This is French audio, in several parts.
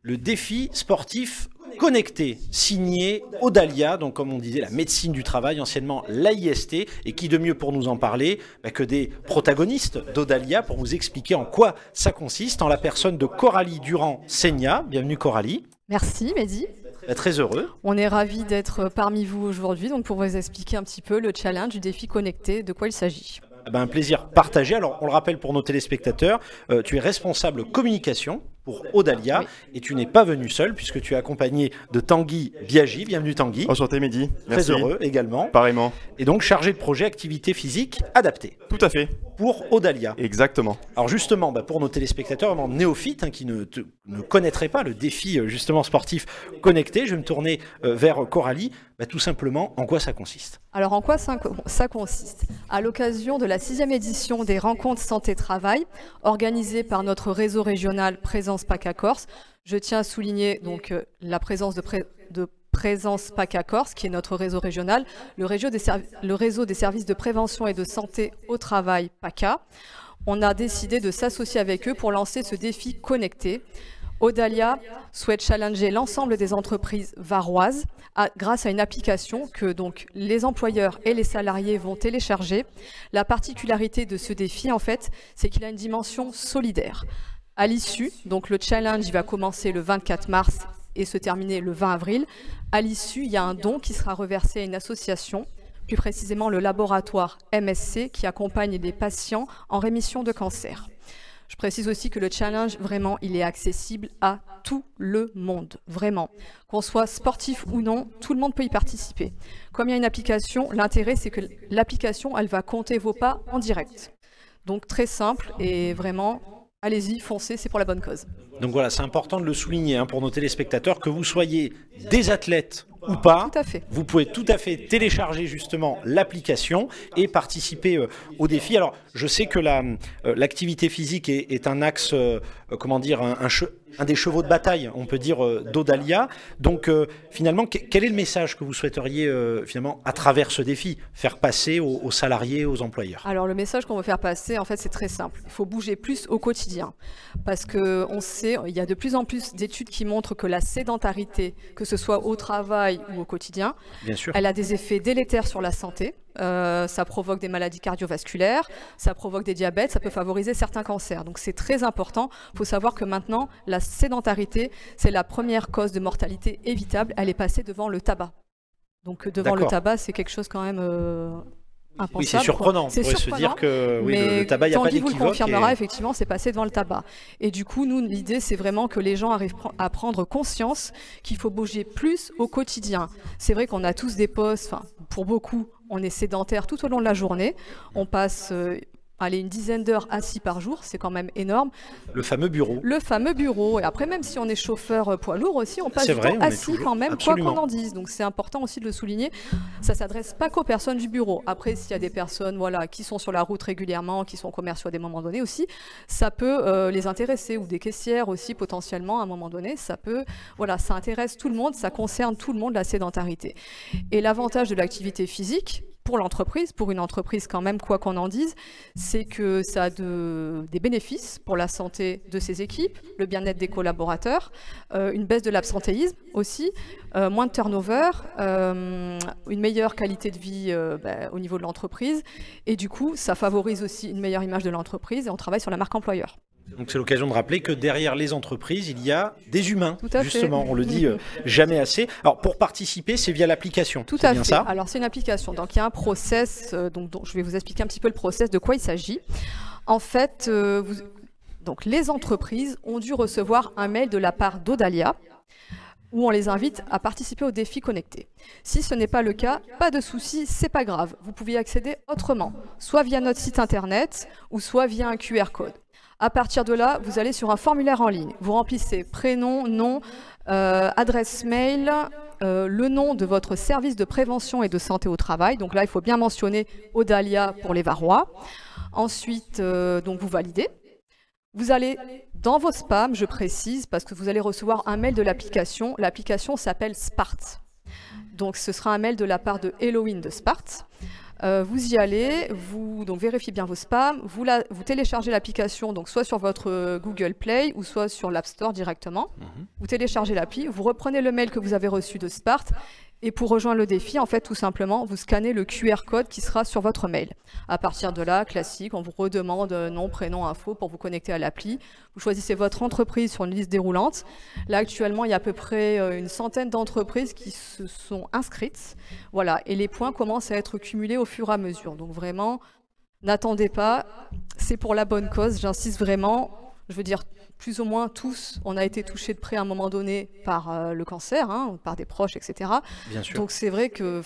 le défi sportif connecté, signé Audalia, donc comme on disait, la médecine du travail, anciennement l'AIST, et qui de mieux pour nous en parler que des protagonistes d'Audalia pour vous expliquer en quoi ça consiste, en la personne de Coralie Durand-Seigna. Bienvenue Coralie. Merci Mehdi. Très heureux. On est ravis d'être parmi vous aujourd'hui, donc pour vous expliquer un petit peu le challenge du défi connecté, de quoi il s'agit. Un plaisir partagé. Alors, on le rappelle pour nos téléspectateurs, tu es responsable communication pour Audalia, oui. Et tu n'es pas venu seul puisque tu es accompagné de Tanguy Biagi. Bienvenue Tanguy. Enchanté Mehdi. Merci. Très heureux également. Pareillement. Et donc chargé de projet activité physique adaptée. Tout à fait. Pour Audalia. Exactement. Alors justement, pour nos téléspectateurs néophytes qui ne connaîtraient pas le défi justement sportif connecté, je vais me tourner vers Coralie. Tout simplement, en quoi ça consiste? Alors en quoi ça consiste? À l'occasion de la 6e édition des rencontres santé-travail, organisées par notre réseau régional Présence PACA Corse, je tiens à souligner donc la présence de Présence PACA Corse, qui est notre réseau régional, le réseau des services de prévention et de santé au travail PACA. On a décidé de s'associer avec eux pour lancer ce défi connecté. Audalia souhaite challenger l'ensemble des entreprises varoises grâce à une application que donc les employeurs et les salariés vont télécharger. La particularité de ce défi, en fait, c'est qu'il a une dimension solidaire. À l'issue, donc le challenge il va commencer le 24 mars et se terminer le 20 avril. À l'issue, il y a un don qui sera reversé à une association, plus précisément le laboratoire MSC, qui accompagne les patients en rémission de cancer. Je précise aussi que le challenge, vraiment, il est accessible à tout le monde, vraiment. Qu'on soit sportif ou non, tout le monde peut y participer. Comme il y a une application, l'intérêt, c'est que l'application, elle va compter vos pas en direct. Donc très simple et vraiment, allez-y, foncez, c'est pour la bonne cause. Donc voilà, c'est important de le souligner pour nos téléspectateurs, que vous soyez des athlètes ou pas, tout à fait. Vous pouvez tout à fait télécharger justement l'application et participer au défi. Alors, je sais que l'activité physique est un axe, comment dire, un des chevaux de bataille, on peut dire, d'Audalia. Donc, finalement, quel est le message que vous souhaiteriez, finalement, à travers ce défi, faire passer aux salariés, aux employeurs? Alors, le message qu'on veut faire passer, en fait, c'est très simple. Il faut bouger plus au quotidien. Parce qu'on sait, il y a de plus en plus d'études qui montrent que la sédentarité, que ce soit au travail ou au quotidien, bien sûr, elle a des effets délétères sur la santé. Ça provoque des maladies cardiovasculaires, ça provoque des diabètes, ça peut favoriser certains cancers. Donc c'est très important. Il faut savoir que maintenant, la sédentarité, c'est la première cause de mortalité évitable. Elle est passée devant le tabac. Donc devant le tabac, c'est quelque chose quand même impensable. Oui, c'est surprenant. On pourrait se dire que oui, le tabac, il n'y a pas d'équivoque. Tanguy vous le confirmera, effectivement, c'est passé devant le tabac. Et du coup, nous, l'idée, c'est vraiment que les gens arrivent à prendre conscience qu'il faut bouger plus au quotidien. C'est vrai qu'on a tous des postes, enfin, pour beaucoup, on est sédentaire tout au long de la journée. On passe une dizaine d'heures assis par jour, c'est quand même énorme. Le fameux bureau. Le fameux bureau. Et après, même si on est chauffeur poids lourd aussi, on passe du temps assis quand même, absolument, quoi qu'on en dise. Donc c'est important aussi de le souligner. Ça ne s'adresse pas qu'aux personnes du bureau. Après, s'il y a des personnes qui sont sur la route régulièrement, qui sont commerciaux à des moments donnés aussi, ça peut les intéresser, ou des caissières aussi potentiellement à un moment donné. Ça peut, ça intéresse tout le monde, ça concerne tout le monde, la sédentarité. Et l'avantage de l'activité physique, pour l'entreprise, pour une entreprise quand même, quoi qu'on en dise, c'est que ça a des bénéfices pour la santé de ses équipes, le bien-être des collaborateurs, une baisse de l'absentéisme aussi, moins de turnover, une meilleure qualité de vie au niveau de l'entreprise, et du coup, ça favorise aussi une meilleure image de l'entreprise, et on travaille sur la marque employeur. Donc c'est l'occasion de rappeler que derrière les entreprises, il y a des humains, justement, fait. On le dit jamais assez. Alors pour participer, c'est via l'application. Tout à fait. Ça Alors c'est une application, donc il y a un process, donc je vais vous expliquer un petit peu le process, de quoi il s'agit. En fait, donc les entreprises ont dû recevoir un mail de la part d'Audalia, où on les invite à participer au défi connecté. Si ce n'est pas le cas, pas de souci, c'est pas grave. Vous pouvez y accéder autrement, soit via notre site internet, ou soit via un QR code. À partir de là, vous allez sur un formulaire en ligne. Vous remplissez prénom, nom, adresse mail, le nom de votre service de prévention et de santé au travail. Donc là, il faut bien mentionner Audalia pour les Varois. Ensuite, donc vous validez. Vous allez dans vos spams, je précise, parce que vous allez recevoir un mail de l'application. L'application s'appelle Spart. Donc ce sera un mail de la part de Eloïne de Spart. Vous y allez, vous donc vérifiez bien vos spams, vous téléchargez l'application donc soit sur votre Google Play ou soit sur l'App Store directement. Vous téléchargez l'appli, vous reprenez le mail que vous avez reçu de Sparte. Et pour rejoindre le défi, en fait, tout simplement, vous scannez le QR code qui sera sur votre mail. À partir de là, classique, on vous redemande nom, prénom, info pour vous connecter à l'appli. Vous choisissez votre entreprise sur une liste déroulante. Là, actuellement, il y a à peu près une centaine d'entreprises qui se sont inscrites. Voilà, et les points commencent à être cumulés au fur et à mesure. Donc vraiment, n'attendez pas, c'est pour la bonne cause, j'insiste vraiment. Je veux dire, plus ou moins tous, on a été touchés de près à un moment donné par le cancer, hein, par des proches, etc. Bien sûr. Donc c'est vrai que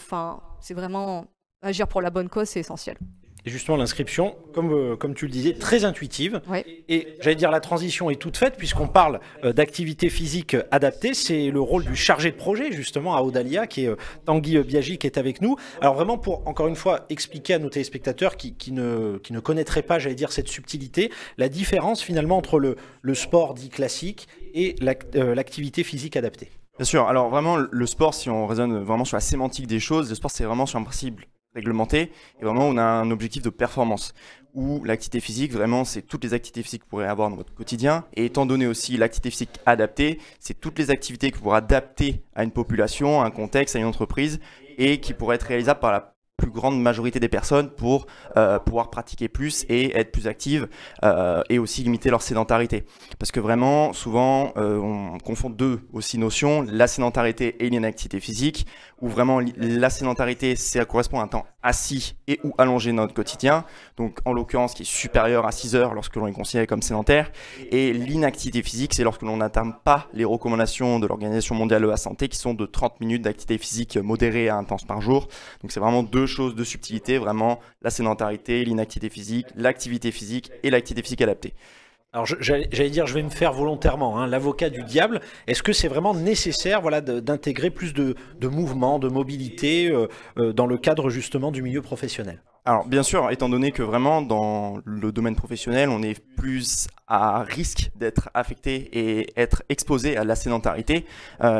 c'est vraiment agir pour la bonne cause, c'est essentiel. Et justement, l'inscription, comme tu le disais, très intuitive. Oui. Et j'allais dire, la transition est toute faite, puisqu'on parle d'activité physique adaptée. C'est le rôle du chargé de projet, justement, à Audalia, qui est Tanguy Biagi, qui est avec nous. Alors vraiment, pour, encore une fois, expliquer à nos téléspectateurs qui ne connaîtraient pas, j'allais dire, cette subtilité, la différence, finalement, entre le sport dit classique et l'activité physique adaptée. Bien sûr. Alors vraiment, le sport, si on raisonne vraiment sur la sémantique des choses, le sport, c'est vraiment sur un principe réglementé, et vraiment on a un objectif de performance, où l'activité physique, vraiment, c'est toutes les activités physiques que vous pourrez avoir dans votre quotidien, et étant donné aussi l'activité physique adaptée, c'est toutes les activités que vous pourrez adapter à une population, à un contexte, à une entreprise, et qui pourraient être réalisables par la plus grande majorité des personnes pour pouvoir pratiquer plus et être plus actives et aussi limiter leur sédentarité. Parce que vraiment, souvent, on confond deux aussi notions, la sédentarité et l'inactivité physique, où vraiment la sédentarité, ça correspond à un temps assis et ou allongé dans notre quotidien, donc en l'occurrence qui est supérieur à 6 heures lorsque l'on est considéré comme sédentaire, et l'inactivité physique, c'est lorsque l'on n'atteint pas les recommandations de l'Organisation mondiale de la santé qui sont de 30 minutes d'activité physique modérée à intense par jour. Donc c'est vraiment deux choses de subtilité, vraiment la sédentarité, l'inactivité physique, l'activité physique et l'activité physique adaptée. Alors j'allais dire, je vais me faire volontairement l'avocat du diable. Est-ce que c'est vraiment nécessaire, voilà, d'intégrer plus de mouvement, de mobilité dans le cadre justement du milieu professionnel? Alors bien sûr, étant donné que vraiment dans le domaine professionnel, on est plus à risque d'être affecté et être exposé à la sédentarité,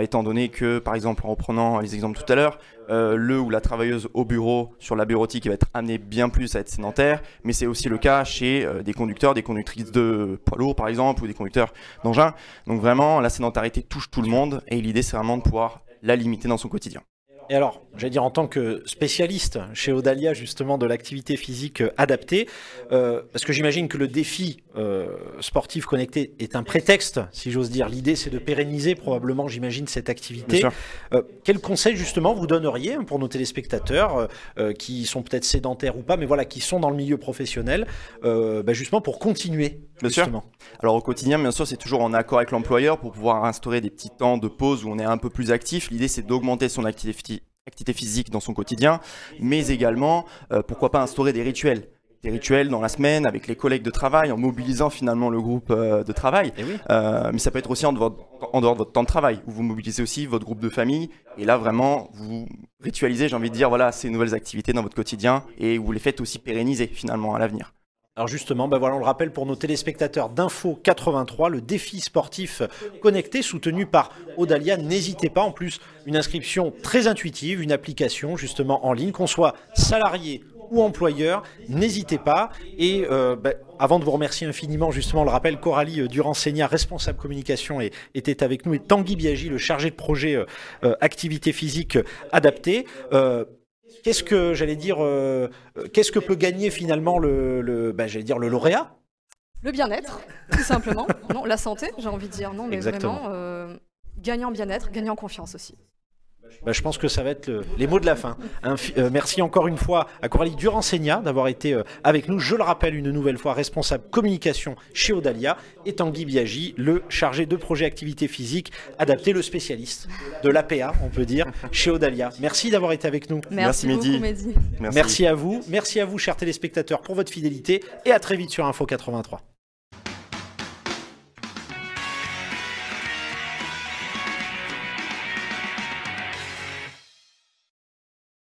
étant donné que, par exemple, en reprenant les exemples tout à l'heure, le ou la travailleuse au bureau sur la bureautique va être amené bien plus à être sédentaire, mais c'est aussi le cas chez des conducteurs, des conductrices de poids lourds par exemple, ou des conducteurs d'engins. Donc vraiment, la sédentarité touche tout le monde et l'idée c'est vraiment de pouvoir la limiter dans son quotidien. Et alors, j'allais dire en tant que spécialiste chez Audalia justement de l'activité physique adaptée, parce que j'imagine que le défi sportif connecté est un prétexte, si j'ose dire. L'idée c'est de pérenniser probablement, j'imagine, cette activité. Quel conseil justement vous donneriez pour nos téléspectateurs qui sont peut-être sédentaires ou pas, mais voilà, qui sont dans le milieu professionnel, justement pour continuer? Bien sûr. Alors au quotidien, bien sûr, c'est toujours en accord avec l'employeur pour pouvoir instaurer des petits temps de pause où on est un peu plus actif. L'idée, c'est d'augmenter son activité physique dans son quotidien, mais également, pourquoi pas instaurer des rituels. Des rituels dans la semaine avec les collègues de travail, en mobilisant finalement le groupe de travail. Oui. Mais ça peut être aussi en dehors de votre temps de travail, où vous mobilisez aussi votre groupe de famille. Et là, vraiment, vous ritualisez, j'ai envie de dire, voilà, ces nouvelles activités dans votre quotidien et vous les faites aussi pérenniser finalement à l'avenir. Alors justement, voilà, on le rappelle pour nos téléspectateurs d'Info 83, le défi sportif connecté soutenu par Audalia. N'hésitez pas, en plus, une inscription très intuitive, une application justement en ligne, qu'on soit salarié ou employeur, n'hésitez pas. Et avant de vous remercier infiniment, justement, on le rappelle, Coralie Durand-Seigna, responsable communication, était avec nous, et Tanguy Biagi, le chargé de projet activité physique adaptée. Qu'est-ce que, j'allais dire, qu'est-ce que peut gagner finalement le lauréat? Le bien-être, tout simplement. Non, la santé, j'ai envie de dire. Non, mais exactement. Vraiment, gagner en bien-être, gagner en confiance aussi. Je pense que ça va être les mots de la fin. Merci encore une fois à Coralie Durand-Seigna d'avoir été avec nous. Je le rappelle une nouvelle fois, responsable communication chez Audalia, et Tanguy Biagi, le chargé de projet activité physique adapté, le spécialiste de l'APA, on peut dire, chez Audalia. Merci d'avoir été avec nous. Merci beaucoup, Mehdi. Merci à vous, chers téléspectateurs, pour votre fidélité, et à très vite sur Info 83.